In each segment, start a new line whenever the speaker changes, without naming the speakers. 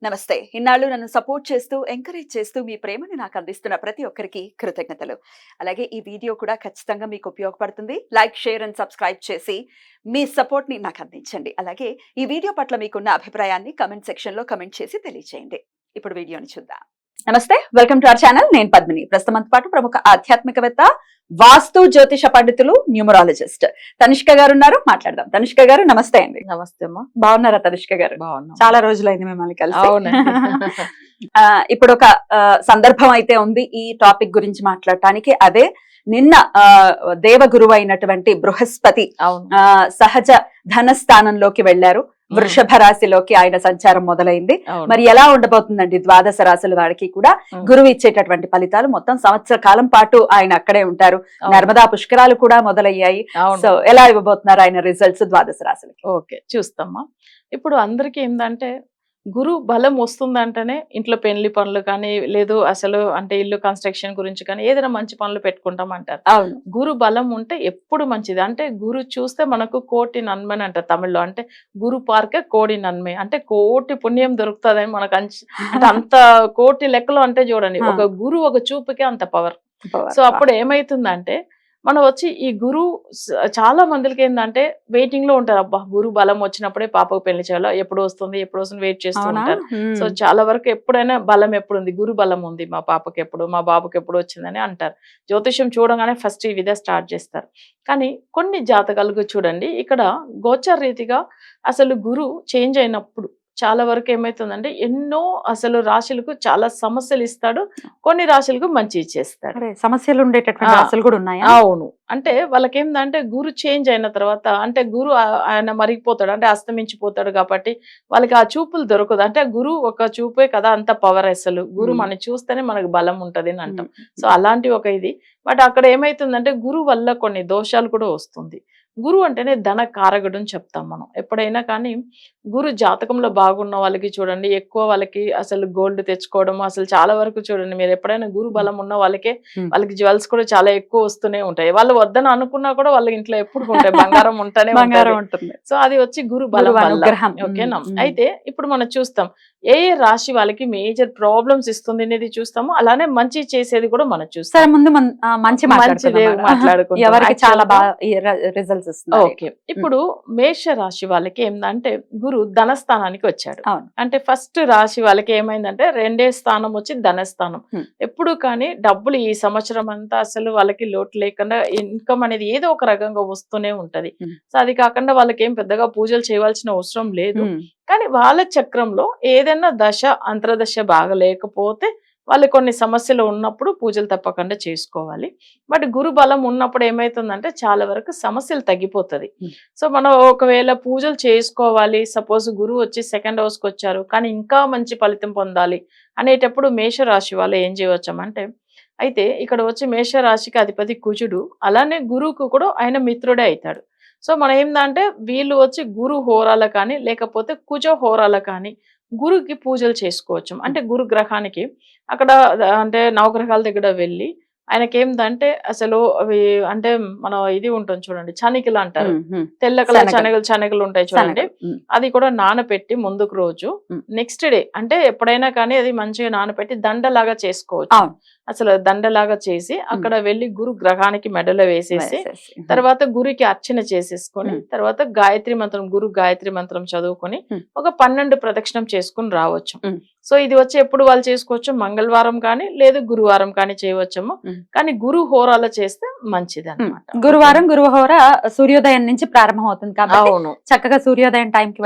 నమస్తే. ఇన్నాళ్ళు నన్ను సపోర్ట్ చేస్తూ, ఎంకరేజ్ చేస్తూ మీ ప్రేమని నాకు అందిస్తున్న ప్రతి ఒక్కరికి కృతజ్ఞతలు. అలాగే ఈ వీడియో కూడా ఖచ్చితంగా మీకు ఉపయోగపడుతుంది. లైక్, షేర్ అండ్ సబ్స్క్రైబ్ చేసి మీ సపోర్ట్‌ని నాకు అందించండి. అలాగే ఈ వీడియో పట్ల మీకున్న అభిప్రాయాన్ని కామెంట్ సెక్షన్‌లో కామెంట్ చేసి తెలియజేయండి. ఇప్పుడు వీడియోని చూద్దాం. నమస్తే, వెల్కమ్ టు అవర్ ఛానల్. నేను పద్మిని. ప్రస్తుతం పాటు ప్రముఖ ఆధ్యాత్మికవేత్త, వాస్తు జ్యోతిష పండితులు, న్యూమరాలజిస్ట్ తనిష్క గారు ఉన్నారు. మాట్లాడదాం. తనిష్క గారు నమస్తే అండి.
నమస్తే అమ్మా.
బాగున్నారా తనిష్క గారు?
బాగున్నా.
చాలా రోజులైంది మిమ్మల్ని కలిసి.
అవునండి.
ఇప్పుడు ఒక సందర్భం అయితే ఉంది ఈ టాపిక్ గురించి మాట్లాడటానికి. అదే నిన్న దేవగురువు అయినటువంటి బృహస్పతి సహజ ధనస్థానంలోకి వెళ్లారు. వృషభ రాశిలోకి ఆయన సంచారం మొదలైంది. మరి ఎలా ఉండబోతుందండి ద్వాదశ రాశుల వారికి కూడా గురువు ఇచ్చేటటువంటి ఫలితాలు? మొత్తం సంవత్సర కాలం పాటు ఆయన అక్కడే ఉంటారు. నర్మదా పుష్కరాలు కూడా మొదలయ్యాయి. సో ఎలా ఇవ్వబోతున్నారు ఆయన రిజల్ట్స్ ద్వాదశ రాశులకి?
ఓకే, చూస్తామా. ఇప్పుడు అందరికి ఏంటంటే గురు బలం వస్తుందంటేనే ఇంట్లో పెళ్లి పనులు కానీ, లేదు అసలు అంటే ఇల్లు కన్స్ట్రక్షన్ గురించి కానీ ఏదైనా మంచి పనులు పెట్టుకుంటాం అంటారు.
అవును,
గురు బలం ఉంటే ఎప్పుడు మంచిది. అంటే గురు చూస్తే మనకు కోటి నన్మని అంటారు తమిళ్లో. అంటే గురు పార్కే కోడి నన్మే, అంటే కోటి పుణ్యం దొరుకుతుందని మనకు అంటే అంత కోటి లెక్కలో అంటే చూడండి, ఒక గురు ఒక చూపుకే అంత పవర్. సో అప్పుడు ఏమైతుందంటే మనం వచ్చి ఈ గురు చాలా మందికి ఏంటంటే వెయిటింగ్ లో ఉంటారు. అబ్బా గురు బలం వచ్చినప్పుడే పాపకు పెళ్లి చేయాలో, ఎప్పుడు వస్తుంది వెయిట్ చేస్తూ ఉంటారు. సో చాలా వరకు ఎప్పుడైనా బలం ఎప్పుడు ఉంది, గురు బలం ఉంది మా పాపకి ఎప్పుడు, మా బాబుకి ఎప్పుడు వచ్చిందని అంటారు. జ్యోతిష్యం చూడగానే ఫస్ట్ ఈ విధంగా స్టార్ట్ చేస్తారు. కానీ కొన్ని జాతకాలకు చూడండి, ఇక్కడ గోచర రీతిగా అసలు గురు చేంజ్ అయినప్పుడు చాలా వరకు ఏమైతుందంటే ఎన్నో అసలు రాశులకు చాలా సమస్యలు ఇస్తాడు, కొన్ని రాశులకు మంచి ఇచ్చేస్తాడు.
సమస్యలు ఉండేటటువంటి రాశులు కూడా ఉన్నాయా?
అవును. అంటే వాళ్ళకి ఏంటంటే గురు చేంజ్ అయిన తర్వాత అంటే గురు ఆయన మరిగిపోతాడు, అంటే అస్తమించిపోతాడు. కాబట్టి వాళ్ళకి ఆ చూపులు దొరకదు. అంటే గురు ఒక చూపే కదా అంత పవర్. అసలు గురు మనం చూస్తేనే మనకు బలం ఉంటది అని అంటాం. సో అలాంటి ఒక ఇది. బట్ అక్కడ ఏమైతుందంటే గురు వల్ల కొన్ని దోషాలు కూడా వస్తుంది. గురువు అంటేనే ధన కారకుడు అని చెప్తాం మనం ఎప్పుడైనా. కానీ గురు జాతకంలో బాగున్న వాళ్ళకి చూడండి, ఎక్కువ వాళ్ళకి అసలు గోల్డ్ తెచ్చుకోవడం, అసలు చాలా వరకు చూడండి మీరు ఎప్పుడైనా గురు బలం ఉన్న వాళ్ళకే వాళ్ళకి జ్యువెల్స్ కూడా చాలా ఎక్కువ వస్తూనే ఉంటాయి. వాళ్ళు వద్దని అనుకున్నా కూడా వాళ్ళ ఇంట్లో ఎప్పుడు ఉంటాయి, బంగారం ఉంటేనే ఉంటుంది. సో అది వచ్చి గురు బలం అనుగ్రహం. ఓకేనా? అయితే ఇప్పుడు మనం చూస్తాం ఏ రాశి వాళ్ళకి మేజర్ ప్రాబ్లమ్స్ ఇస్తుంది అనేది చూస్తాము. అలానే మంచి చేసేది కూడా మనం చూస్తాం.
ముందు మంచి మాట్లాడుకుందాం.
ఓకే, ఇప్పుడు మేష రాశి వాళ్ళకి ఏంటంటే గురు ధనస్థానానికి వచ్చాడు. అంటే ఫస్ట్ రాశి వాళ్ళకి ఏమైందంటే 2వ స్థానం వచ్చి ధనస్థానం. ఎప్పుడు కానీ డబ్బులు ఈ సంవత్సరం అంతా అసలు వాళ్ళకి లోటు లేకుండా ఇన్కమ్ అనేది ఏదో ఒక రకంగా వస్తూనే ఉంటది. సో అది కాకుండా వాళ్ళకి ఏం పెద్దగా పూజలు చేయవలసిన అవసరం లేదు. కానీ వాళ్ళ చక్రంలో ఏదైనా దశ అంతర్దశ బాగా లేకపోతే వాళ్ళు కొన్ని సమస్యలు ఉన్నప్పుడు పూజలు తప్పకుండా చేసుకోవాలి. బట్ గురు బలం ఉన్నప్పుడు ఏమైతుందంటే చాలా వరకు సమస్యలు తగ్గిపోతుంది. సో మనం ఒకవేళ పూజలు చేసుకోవాలి, సపోజ్ గురువు వచ్చి 2nd హౌస్కి వచ్చారు కానీ ఇంకా మంచి ఫలితం పొందాలి అనేటప్పుడు మేషరాశి వాళ్ళు ఏం చేయవచ్చామంటే, అయితే ఇక్కడ వచ్చి మేషరాశికి అధిపతి కుజుడు, అలానే గురువుకు కూడా ఆయన మిత్రుడే అవుతాడు. సో మనం ఏంటంటే వీళ్ళు వచ్చి గురు హోరాల కానీ లేకపోతే కుజ హోరాల కానీ గురుకి పూజలు చేసుకోవచ్చు. అంటే గురు గ్రహానికి అక్కడ అంటే నవగ్రహాల దగ్గర వెళ్ళి ఆయనకి ఏంటంటే అసలు అవి అంటే మనం ఇది ఉంటుంది చూడండి, చనికలు అంటారు, తెల్ల కలర్ శనగలు ఉంటాయి చూడండి. అది కూడా నానపెట్టి ముందుకు రోజు నెక్స్ట్ డే అంటే ఎప్పుడైనా కానీ అది మంచిగా నానపెట్టి దండలాగా చేసుకోవచ్చు. అసలు దండలాగా చేసి అక్కడ వెళ్ళి గురు గ్రహానికి మెడలో వేసేసి తర్వాత గురికి అర్చన చేసేసుకొని తర్వాత గాయత్రి మంత్రం, గురు గాయత్రి మంత్రం చదువుకొని ఒక 12 ప్రదక్షిణం చేసుకుని రావచ్చు. సో ఇది వచ్చి ఎప్పుడు వాళ్ళు చేసుకోవచ్చు, మంగళవారం కానీ లేదు గురువారం కానీ చేయవచ్చము. కానీ గురు హోరాలో చేస్తే మంచిది అన్నమాట.
గురువారం గురు హోర సూర్యోదయం నుంచి ప్రారంభం అవుతుంది కాబట్టి చక్కగా సూర్యోదయం టైంకి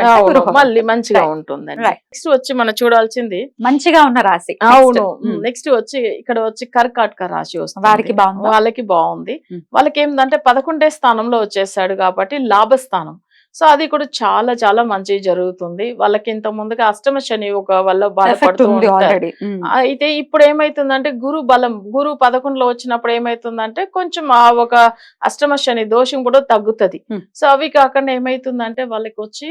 మళ్ళీ మంచిగా ఉంటుంది. నెక్స్ట్ వచ్చి మనం చూడాల్సింది
మంచిగా ఉన్న రాశి.
అవును. నెక్స్ట్ వచ్చి ఇక్కడ వచ్చి కర్కాటక రాశి వస్తుంది. వాళ్ళకి బాగుంది. వాళ్ళకి ఏంటంటే 11వ స్థానంలో వచ్చేసాడు కాబట్టి లాభస్థానం. సో అది కూడా చాలా చాలా మంచి జరుగుతుంది వాళ్ళకి. ఇంత ముందుగా అష్టమ శని ఒక వల్ల బాధపడుతూ ఉంటారు. అయితే ఇప్పుడు ఏమైతుందంటే గురు బలం, గురు 11లో వచ్చినప్పుడు ఏమైతుందంటే కొంచెం ఆ ఒక అష్టమ శని దోషం కూడా తగ్గుతుంది. సో అవి కాకుండా ఏమైతుందంటే వాళ్ళకి వచ్చి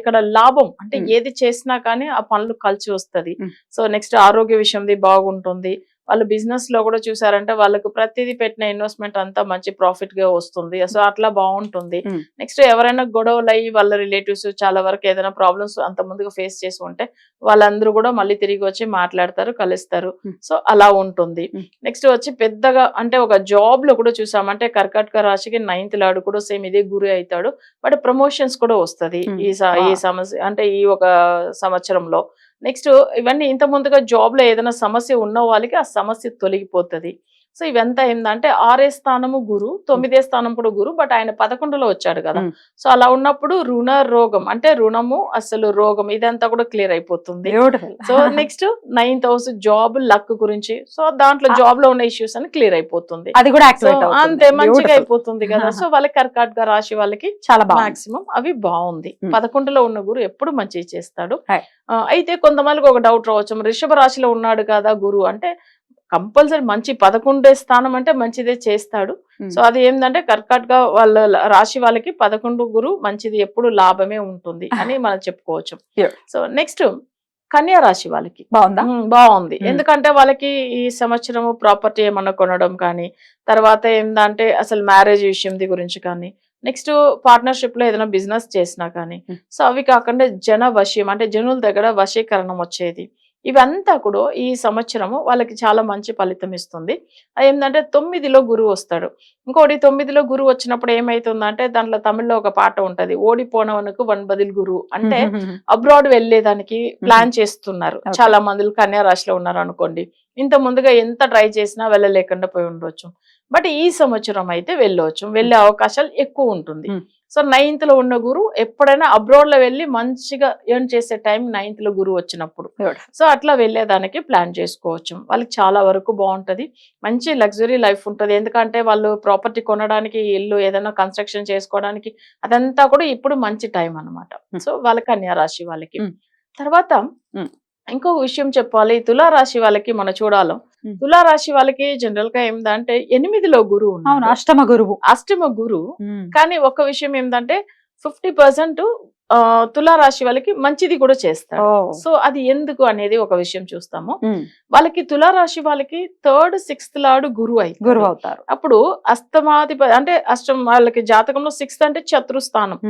ఇక్కడ లాభం అంటే ఏది చేసినా కానీ ఆ పనులు కలిసి వస్తుంది. సో నెక్స్ట్ ఆరోగ్య విషయంది బాగుంటుంది. వాళ్ళు బిజినెస్ లో కూడా చూసారంటే వాళ్ళకు ప్రతిదీ పెట్టిన ఇన్వెస్ట్మెంట్ అంతా మంచి ప్రాఫిట్ గా వస్తుంది. సో అట్లా బాగుంటుంది. నెక్స్ట్ ఎవరైనా గొడవలు అయ్యి వాళ్ళ రిలేటివ్స్ చాలా వరకు ఏదైనా ప్రాబ్లమ్స్ అంత ముందుగా ఫేస్ చేసి ఉంటే వాళ్ళందరూ కూడా మళ్ళీ తిరిగి వచ్చి మాట్లాడతారు, కలుస్తారు. సో అలా ఉంటుంది. నెక్స్ట్ వచ్చి పెద్దగా అంటే ఒక జాబ్ లో కూడా చూసామంటే కర్కాటక రాశికి 9th లాడు కూడా సేమ్ ఇదే గురి అవుతాడు. బట్ ప్రమోషన్స్ కూడా వస్తది ఈ సమస్య అంటే ఈ ఒక సంవత్సరంలో. నెక్స్ట్ ఇవన్నీ ఇంత ముందుగా జాబ్ లో ఏదైనా సమస్య ఉన్న వాళ్ళకి ఆ సమస్య తొలగిపోతుంది. సో ఇవంతా ఏంటంటే 6వ స్థానము గురు, 9వ స్థానం కూడా గురు, బట్ ఆయన 11లో వచ్చాడు కదా. సో అలా ఉన్నప్పుడు రుణ రోగం అంటే రుణము అసలు రోగం ఇదంతా కూడా క్లియర్ అయిపోతుంది. So next 9th house job luck గురించి, సో దాంట్లో జాబ్ లో ఉన్న ఇష్యూస్ అని క్లియర్ అయిపోతుంది.
అది కూడా
అంతే మంచిగా అయిపోతుంది కదా. సో వాళ్ళకి కర్కాటక రాశి వాళ్ళకి
చాలా
మాక్సిమం అవి బాగుంది. 11లో ఉన్న గురు ఎప్పుడు మంచి చేస్తాడు. అయితే కొంతమందికి ఒక డౌట్ రావచ్చు, వృషభ రాశిలో ఉన్నాడు కదా గురు అంటే కంపల్సరీ మంచి 11వ స్థానం అంటే మంచిదే చేస్తాడు. సో అది ఏంటంటే కర్కాటక వాళ్ళ రాశి వాళ్ళకి 11 గురు మంచిది, ఎప్పుడు లాభమే ఉంటుంది అని మనం చెప్పుకోవచ్చు. సో నెక్స్ట్ కన్యా రాశి వాళ్ళకి బాగుంది. ఎందుకంటే వాళ్ళకి ఈ సంవత్సరం ప్రాపర్టీ ఏమన్నా కొనడం కానీ, తర్వాత ఏంటంటే అసలు మ్యారేజ్ విషయం గురించి కానీ, నెక్స్ట్ పార్ట్నర్షిప్ లో ఏదైనా బిజినెస్ చేసినా కానీ, సో అవి కాకుండా జన వశ్యం అంటే జనుల దగ్గర వశీకరణం వచ్చేది, ఇవంతా కూడా ఈ సంవత్సరము వాళ్ళకి చాలా మంచి ఫలితం ఇస్తుంది. ఏంటంటే 9లో గురువు వస్తాడు. ఇంకోటి 9లో గురువు వచ్చినప్పుడు ఏమైతుందంటే దాంట్లో తమిళ్లో ఒక పాట ఉంటది, ఓడిపోనవనుకు వన్బదిల్ గురువు అంటే అబ్రాడ్ వెళ్లేదానికి ప్లాన్ చేస్తున్నారు చాలా మంది కన్యా రాశిలో ఉన్నారు అనుకోండి. ఇంత ముందుగా ఎంత ట్రై చేసినా వెళ్ళలేకుండా పోయి ఉండొచ్చు, బట్ ఈ సంవత్సరం అయితే వెళ్ళవచ్చు, వెళ్ళే అవకాశాలు ఎక్కువ ఉంటుంది. సో 9th లో ఉన్న గురు ఎప్పుడైనా అబ్రాడ్ లో వెళ్ళి మంచిగా ఎర్న్ చేసే టైం 9th లో గురు వచ్చినప్పుడు. సో అట్లా వెళ్ళేదానికి ప్లాన్ చేసుకోవచ్చు. వాళ్ళకి చాలా వరకు బాగుంటది, మంచి లగ్జరీ లైఫ్ ఉంటుంది. ఎందుకంటే వాళ్ళు ప్రాపర్టీ కొనడానికి, ఇల్లు ఏదైనా కన్స్ట్రక్షన్ చేసుకోవడానికి అదంతా కూడా ఇప్పుడు మంచి టైం అన్నమాట. సో వాళ్ళ కన్యా రాశి వాళ్ళకి. తర్వాత ఇంకొక విషయం చెప్పాలి, తులారాశి వాళ్ళకి మనం చూడాలి. తులారాశి వాళ్ళకి జనరల్ గా ఏంటంటే 8లో గురువు, అష్టమ గురువు. కానీ ఒక విషయం ఏంటంటే 50% తులారాశి వాళ్ళకి మంచిది కూడా చేస్తారు. సో అది ఎందుకు అనేది ఒక విషయం చూస్తాము. వాళ్ళకి తులారాశి వాళ్ళకి 3rd 6th లాడు గురువు అవుతారు. అప్పుడు అస్తమాధిపతి అంటే వాళ్ళకి జాతకంలో 6th అంటే శత్రుస్థానం,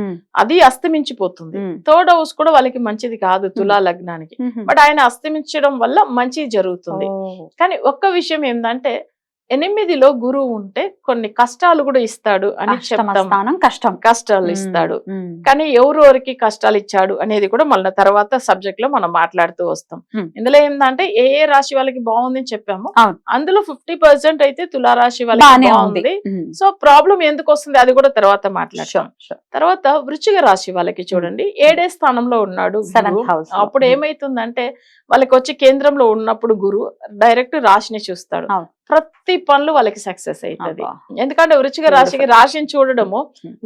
అది అస్తమించిపోతుంది. 3rd హౌస్ కూడా వాళ్ళకి మంచిది కాదు తులా లగ్నానికి, బట్ ఆయన అస్తమించడం వల్ల మంచి జరుగుతుంది. కానీ ఒక్క విషయం ఏంటంటే 8లో గురువు ఉంటే కొన్ని కష్టాలు కూడా ఇస్తాడు అని చెప్తాం. కష్టాలు ఇస్తాడు, కానీ ఎవరెవరికి కష్టాలు ఇచ్చాడు అనేది కూడా మళ్ళీ తర్వాత సబ్జెక్ట్ లో మనం మాట్లాడుతూ వస్తాం. ఇందులో ఏంటంటే ఏ రాశి వాళ్ళకి బాగుంది అని చెప్పాము, అందులో 50% అయితే తులారాశి వాళ్ళకి బాగుంది. సో ప్రాబ్లం ఎందుకు వస్తుంది అది కూడా తర్వాత మాట్లాడతాం. తర్వాత వృశ్చిక రాశి వాళ్ళకి చూడండి 7వ స్థానంలో ఉన్నాడు. అప్పుడు ఏమైతుందంటే వాళ్ళకి వచ్చి కేంద్రంలో ఉన్నప్పుడు గురు డైరెక్ట్ రాశిని చూస్తాడు, ప్రతి పనులు వాళ్ళకి సక్సెస్ అవుతుంది. ఎందుకంటే వృశ్చిక రాశికి రాశిని చూడడము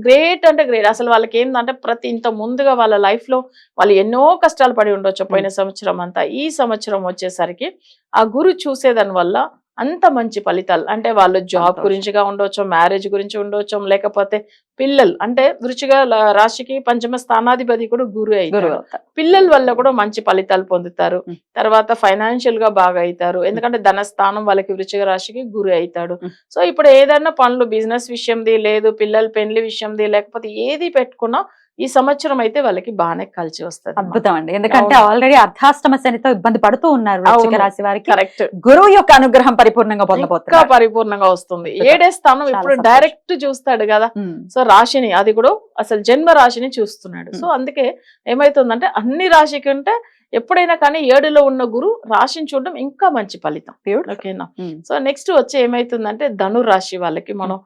గ్రేట్ అంటే గ్రేట్. అసలు వాళ్ళకి ఏంటంటే ప్రతి ఇంత ముందుగా వాళ్ళ లైఫ్ లో వాళ్ళు ఎన్నో కష్టాలు పడి ఉండొచ్చు పోయిన సంవత్సరం అంతా. ఈ సంవత్సరం వచ్చేసరికి ఆ గురు చూసేదాని వల్ల అంత మంచి ఫలితాలు, అంటే వాళ్ళు జాబ్ గురించిగా ఉండొచ్చు, మ్యారేజ్ గురించి ఉండొచ్చు, లేకపోతే పిల్లలు అంటే వృశ్చిక రాశికి 5వ స్థానాధిపతి కూడా గురు అవుతారు. పిల్లల వల్ల కూడా మంచి ఫలితాలు పొందుతారు. తర్వాత ఫైనాన్షియల్ గా బాగా అవుతారు, ఎందుకంటే ధనస్థానం వాళ్ళకి వృశ్చిక రాశికి గురు అవుతాడు. సో ఇప్పుడు ఏదైనా పనులు బిజినెస్ విషయంది లేదు, పిల్లల పెళ్లి విషయంది, లేకపోతే ఏది పెట్టుకున్నా ఈ సంవత్సరం అయితే వాళ్ళకి బాగానే కలిసి వస్తుంది.
అద్భుతం అండి, ఎందుకంటే ఆల్రెడీ అర్ధాష్టమ శనితో ఇబ్బంది పడుతూ ఉన్నారు వృశ్చిక రాశి వారికి.
కరెక్ట్,
గురువు యొక్క అనుగ్రహం పరిపూర్ణంగా పొందబోతున్నారు,
పరిపూర్ణంగా వస్తుంది. 7వ స్థానం ఇప్పుడు డైరెక్ట్ చూస్తాడు కదా, సో రాశిని అది కూడా అసలు జన్మ రాశిని చూస్తున్నాడు. సో అందుకే ఏమైతుందంటే అన్ని రాశి కంటే ఎప్పుడైనా కానీ 7లో ఉన్న గురు రాశిని చూడడం ఇంకా మంచి ఫలితం. ఓకేనా. సో నెక్స్ట్ వచ్చి ఏమైతుందంటే ధనురాశి వాళ్ళకి మనం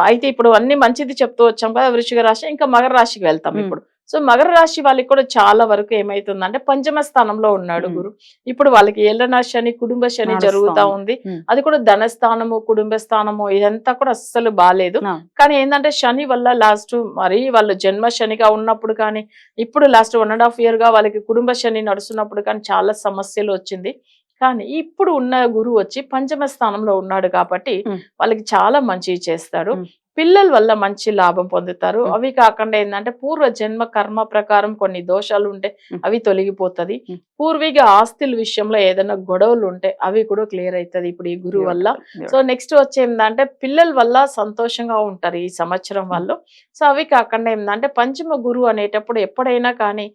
అయితే ఇప్పుడు అన్ని మంచిది చెప్తూ వచ్చాం కదా వృశ్చిక రాశి, ఇంకా మకర రాశికి వెళ్తాం ఇప్పుడు. సో మకర రాశి వాళ్ళకి కూడా చాలా వరకు ఏమైతుందంటే 5వ స్థానంలో ఉన్నాడు గురు. ఇప్పుడు వాళ్ళకి ఏళ్ళ శని, కుటుంబ శని జరుగుతా ఉంది. అది కూడా ధనస్థానము, కుటుంబ స్థానము ఇదంతా కూడా అస్సలు బాగాలేదు. కానీ ఏంటంటే శని వల్ల లాస్ట్ మరి వాళ్ళు జన్మ శనిగా ఉన్నప్పుడు కానీ, ఇప్పుడు లాస్ట్ 1.5 year గా వాళ్ళకి కుటుంబ శని నడుస్తున్నప్పుడు కానీ చాలా సమస్యలు వచ్చింది. కానీ ఇప్పుడు ఉన్న గురువు వచ్చి 5వ స్థానంలో ఉన్నాడు కాబట్టి వాళ్ళకి చాలా మంచి చేస్తాడు. పిల్లల వల్ల మంచి లాభం పొందుతారు.
మ్.
అవి కాకుండా ఏంటంటే పూర్వ జన్మ కర్మ ప్రకారం కొన్ని దోషాలు ఉంటే
మ్.
అవి తొలగిపోతది.
మ్.
పూర్వీక ఆస్తుల విషయంలో ఏదైనా గొడవలు ఉంటే అవి కూడా క్లియర్ అవుతుంది ఇప్పుడు ఈ గురువు వల్ల. సో నెక్స్ట్ వచ్చి ఏంటంటే పిల్లల వల్ల సంతోషంగా ఉంటారు ఈ సంవత్సరం వాళ్ళు. సో అవి కాకుండా ఏంటంటే పంచమ గురువు అనేటప్పుడు ఎప్పుడైనా కానీ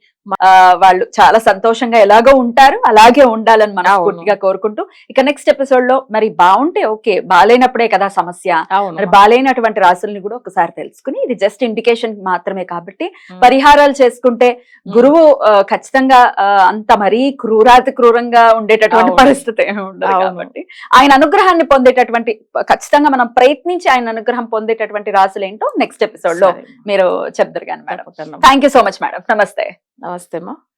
వాళ్ళు చాలా సంతోషంగా ఎలాగో ఉంటారు, అలాగే ఉండాలని మనస్ఫూర్తిగా కోరుకుంటూ ఇక నెక్స్ట్ ఎపిసోడ్ లో మరి బాగుంటే ఓకే, బాలేనప్పుడే కదా సమస్య. మరి బాలేనటువంటి రాసుల్ని కూడా ఒకసారి తెలుసుకుని, ఇది జస్ట్ ఇండికేషన్ మాత్రమే కాబట్టి పరిహారాలు చేసుకుంటే గురువు ఖచ్చితంగా అంత మరీ క్రూరాతి క్రూరంగా ఉండేటటువంటి పరిస్థితి ఏమి ఉండదు కాబట్టి ఆయన అనుగ్రహాన్ని పొందేటటువంటి, ఖచ్చితంగా మనం ప్రయత్నించి ఆయన అనుగ్రహం పొందేటటువంటి రాసులు ఏంటో నెక్స్ట్ ఎపిసోడ్ లో మీరు చెప్తారు కానీ madam. Thank you so much madam. నమస్తే.
నమస్తే అమ్మా.